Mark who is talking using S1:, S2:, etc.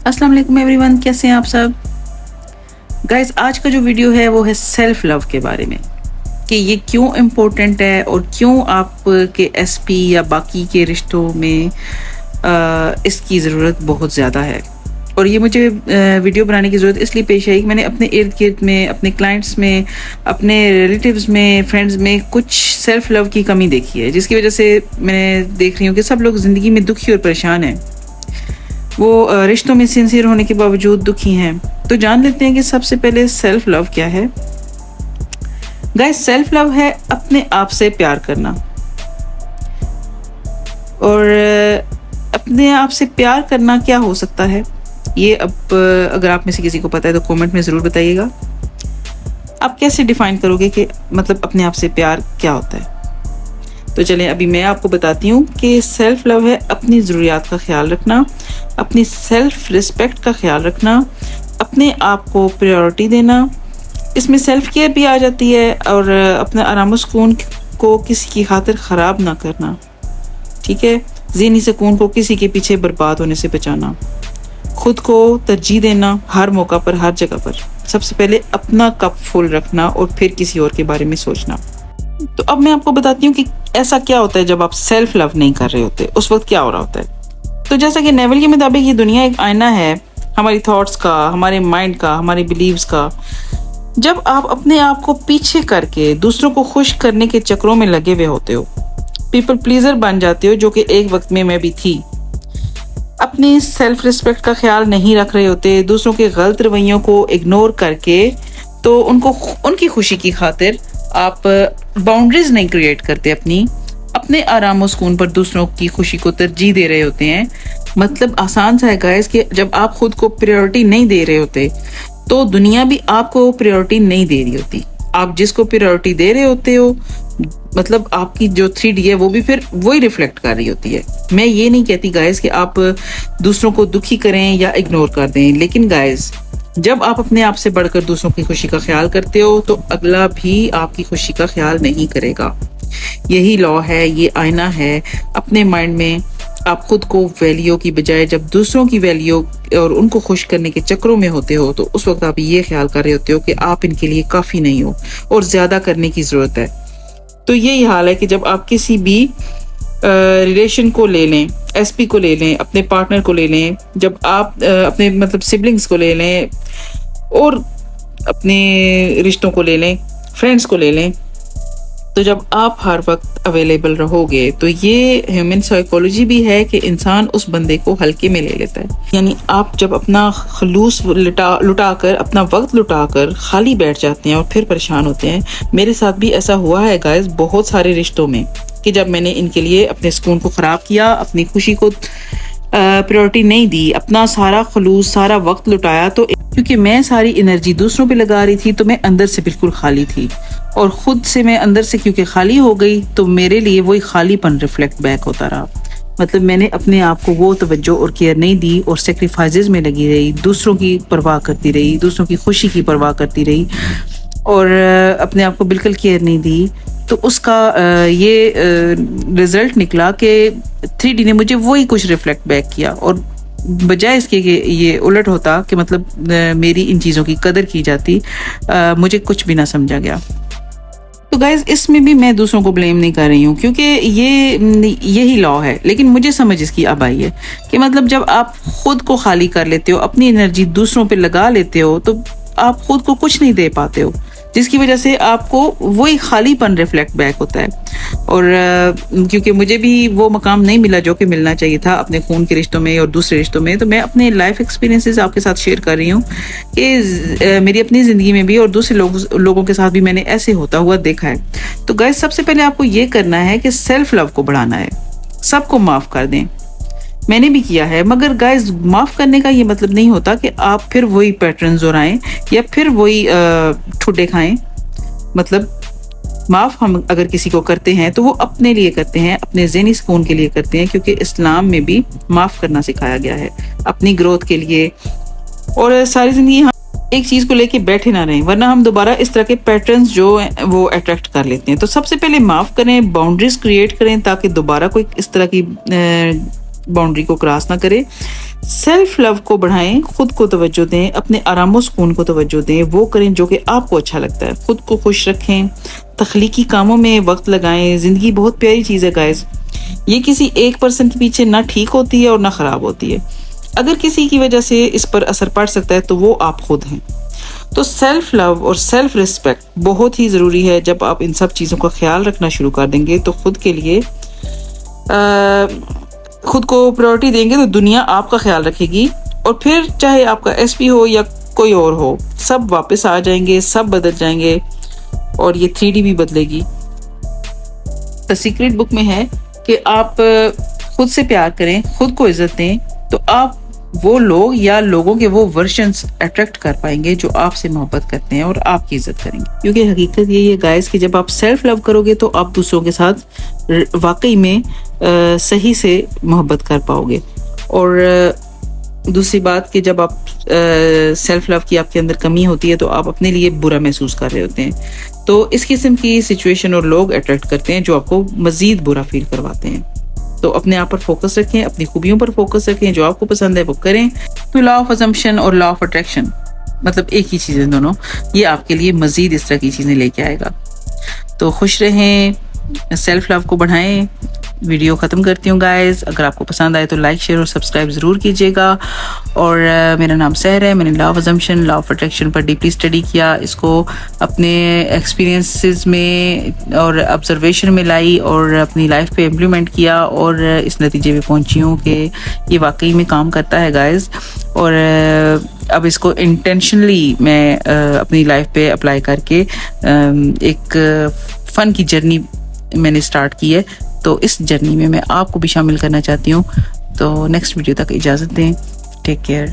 S1: अस्सलाम वालेकुम एवरीवन, कैसे हैं आप सब। गाइस, आज का जो वीडियो है वो है सेल्फ लव के बारे में कि ये क्यों इम्पोर्टेंट है और क्यों आपके एसपी या बाकी के रिश्तों में इसकी ज़रूरत बहुत ज़्यादा है। और ये मुझे वीडियो बनाने की ज़रूरत इसलिए पेश आई कि मैंने अपने इर्द गिर्द में, अपने क्लाइंट्स में, अपने रिलेटिव्स में, फ्रेंड्स में कुछ सेल्फ लव की कमी देखी है, जिसकी वजह से मैं देख रही हूँ कि सब लोग ज़िंदगी में दुखी और परेशान हैं। वो रिश्तों में सिंसियर होने के बावजूद दुखी हैं। तो जान लेते हैं कि सबसे पहले सेल्फ लव क्या है। गाइस, सेल्फ लव है अपने आप से प्यार करना। और अपने आप से प्यार करना क्या हो सकता है, ये अब अगर आप में से किसी को पता है तो कमेंट में ज़रूर बताइएगा। आप कैसे डिफाइन करोगे कि मतलब अपने आप से प्यार क्या होता है। तो चलें, अभी मैं आपको बताती हूँ कि सेल्फ लव है अपनी ज़रूरियात का ख्याल रखना, अपनी सेल्फ रिस्पेक्ट का ख्याल रखना, अपने आप को प्रायोरिटी देना। इसमें सेल्फ केयर भी आ जाती है और अपना आराम सुकून को किसी की खातिर ख़राब ना करना, ठीक है। ज़हनी सुकून को किसी के पीछे बर्बाद होने से बचाना, खुद को तरजीह देना हर मौका पर, हर जगह पर। सबसे पहले अपना कप फुल रखना और फिर किसी और के बारे में सोचना। तो अब मैं आपको बताती हूँ कि ऐसा क्या होता है जब आप सेल्फ लव नहीं कर रहे होते, उस वक्त क्या हो रहा होता है। तो जैसा कि नेवल के मुताबिक ये दुनिया एक आईना है हमारी थॉट्स का, हमारे माइंड का, हमारे बिलीव्स का। जब आप अपने आप को पीछे करके दूसरों को खुश करने के चक्रों में लगे हुए होते हो, पीपल प्लीजर बन जाते हो, जो कि एक वक्त में मैं भी थी। अपनी सेल्फ रिस्पेक्ट का ख्याल नहीं रख रहे होते, दूसरों के गलत रवैयों को इग्नोर करके, तो उनकी खुशी की खातिर आप बाउंड्रीज नहीं क्रिएट करते, अपने आराम और सुकून पर दूसरों की खुशी को तरजीह दे रहे होते हैं। मतलब आसान सा है गाइस कि जब आप खुद को प्रायोरिटी नहीं दे रहे होते तो दुनिया भी आपको प्रायोरिटी नहीं दे रही होती। आप जिसको प्रायोरिटी दे रहे होते हो, मतलब आपकी जो 3D है वो भी फिर वही रिफ्लेक्ट कर रही होती है। मैं ये नहीं कहती गाइस कि आप दूसरों को दुखी करें या इग्नोर कर दें, लेकिन गाइस जब आप अपने आप से बढ़कर दूसरों की खुशी का ख्याल करते हो तो अगला भी आपकी खुशी का ख्याल नहीं करेगा। यही लॉ है, ये आईना है। अपने माइंड में आप खुद को वैल्यू की बजाय जब दूसरों की वैल्यू और उनको खुश करने के चक्रों में होते हो, तो उस वक्त आप ये ख्याल कर रहे होते हो कि आप इनके लिए काफ़ी नहीं हो और ज़्यादा करने की ज़रूरत है। तो यही हाल है कि जब आप किसी भी रिलेशन को ले लें, एसपी को ले लें, अपने पार्टनर को ले लें, जब आप अपने मतलब सिबलिंग्स को ले लें और अपने रिश्तों को ले लें, फ्रेंड्स को ले लें, तो जब आप हर वक्त अवेलेबल रहोगे तो ये ह्यूमन साइकोलॉजी भी है कि इंसान उस बंदे को हल्के में ले लेता है। यानी आप जब अपना खलूस लुटाकर, अपना वक्त लुटाकर खाली बैठ जाते हैं और फिर परेशान होते हैं। मेरे साथ भी ऐसा हुआ है गाइस बहुत सारे रिश्तों में कि जब मैंने इनके लिए अपने सुकून को ख़राब किया, अपनी खुशी को प्रायोरिटी नहीं दी, अपना सारा खलूस, सारा वक्त लुटाया, तो क्योंकि मैं सारी एनर्जी दूसरों पे लगा रही थी तो मैं अंदर से बिल्कुल खाली थी। और ख़ुद से मैं अंदर से क्योंकि खाली हो गई तो मेरे लिए वही खालीपन रिफ्लेक्ट बैक होता रहा। मतलब मैंने अपने आप को वो तवज्जो और केयर नहीं दी और सेक्रीफाइसेस में लगी रही, दूसरों की परवाह करती रही, दूसरों की खुशी की परवाह करती रही और अपने आप को बिल्कुल केयर नहीं दी। तो उसका ये रिज़ल्ट निकला कि 3D ने मुझे वही कुछ रिफ्लेक्ट बैक किया, और बजाय इसके कि ये उलट होता कि मतलब मेरी इन चीज़ों की कदर की जाती, मुझे कुछ भी ना समझा गया। तो गाइज, इसमें भी मैं दूसरों को ब्लेम नहीं कर रही हूँ क्योंकि यही लॉ है, लेकिन मुझे समझ इसकी अब आई है कि मतलब जब आप खुद को खाली कर लेते हो, अपनी एनर्जी दूसरों पे लगा लेते हो, तो आप खुद को कुछ नहीं दे पाते हो, जिसकी वजह से आपको वही खालीपन रिफ्लेक्ट बैक होता है। और क्योंकि मुझे भी वो मकाम नहीं मिला जो कि मिलना चाहिए था अपने खून के रिश्तों में और दूसरे रिश्तों में, तो मैं अपने लाइफ एक्सपीरियंसेस आपके साथ शेयर कर रही हूँ कि मेरी अपनी ज़िंदगी में भी और दूसरे लोगों के साथ भी मैंने ऐसे होता हुआ देखा है। तो गाइस, सबसे पहले आपको ये करना है कि सेल्फ लव को बढ़ाना है, सबको माफ़ कर दें। मैंने भी किया है, मगर गाइस माफ़ करने का ये मतलब नहीं होता कि आप फिर वही पैटर्न दोहराएं या फिर वही ठुड्डे खाएं। मतलब माफ़ हम अगर किसी को करते हैं तो वो अपने लिए करते हैं, अपने ज़हनी सुकून के लिए करते हैं, क्योंकि इस्लाम में भी माफ़ करना सिखाया गया है अपनी ग्रोथ के लिए। और सारी ज़िंदगी हम एक चीज़ को लेके बैठे ना रहें, वरना हम दोबारा इस तरह के पैटर्न्स जो वो अट्रैक्ट कर लेते हैं। तो सबसे पहले माफ़ करें, बाउंड्रीज क्रिएट करें ताकि दोबारा कोई इस तरह की बाउंड्री को क्रॉस ना करे। सेल्फ लव को बढ़ाएं, खुद को तवज्जो दें, अपने आराम सुकून को तवज्जो दें, वो करें जो कि आपको अच्छा लगता है, खुद को खुश रखें, तख्लीकी कामों में वक्त लगाएं। ज़िंदगी बहुत प्यारी चीज़ है गाइस, ये किसी एक पर्सन के पीछे ना ठीक होती है और ना ख़राब होती है। अगर किसी की वजह से इस पर असर पड़ सकता है तो वो आप खुद हैं। तो सेल्फ लव और सेल्फ रिस्पेक्ट बहुत ही ज़रूरी है। जब आप इन सब चीज़ों का ख्याल रखना शुरू कर देंगे तो खुद के लिए खुद को प्रायोरिटी देंगे तो दुनिया आपका ख्याल रखेगी, और फिर चाहे आपका एसपी हो या कोई और हो, सब वापस आ जाएंगे, सब बदल जाएंगे और ये 3D भी बदलेगी। द सीक्रेट बुक में है कि आप खुद से प्यार करें, खुद को इज्जत दें, तो आप वो लोग या लोगों के वो वर्जन्स अट्रैक्ट कर पाएंगे जो आपसे मोहब्बत करते हैं और आपकी इज्जत करेंगे। क्योंकि हकीकत यही है गाइस कि जब आप सेल्फ लव करोगे तो आप दूसरों के साथ वाकई में सही से मोहब्बत कर पाओगे। और दूसरी बात कि जब आप सेल्फ लव की आपके अंदर कमी होती है तो आप अपने लिए बुरा महसूस कर रहे होते हैं। तो इस किस्म की सिचुएशन और लोग अट्रैक्ट करते हैं जो आपको मजीद बुरा फील करवाते हैं। तो अपने आप पर फोकस रखें, अपनी खूबियों पर फोकस रखें, जो आपको पसंद है वो करें। तो लॉ ऑफ अजम्पशन और लॉ ऑफ अट्रैक्शन मतलब एक ही चीज़ है दोनों, ये आपके लिए मजीद इस तरह की चीज़ें लेके आएगा। तो खुश रहें, सेल्फ लव को बढ़ाएं। वीडियो ख़त्म करती हूँ गाइस। अगर आपको पसंद आए तो लाइक शेयर और सब्सक्राइब ज़रूर कीजिएगा। और मेरा नाम सहर है। मैंने law of assumption, law of attraction पर डीपली स्टडी किया, इसको अपने एक्सपीरियंसेस में और ऑब्जर्वेशन में लाई और अपनी लाइफ पे इम्प्लीमेंट किया और इस नतीजे पे पहुँची हूँ कि ये वाकई में काम करता है गाइस। और अब इसको इंटेंशनली मैं अपनी लाइफ पे अप्लाई करके एक फ़न की जर्नी मैंने स्टार्ट की है। तो इस जर्नी में मैं आपको भी शामिल करना चाहती हूँ। तो नेक्स्ट वीडियो तक इजाज़त दें। Take care.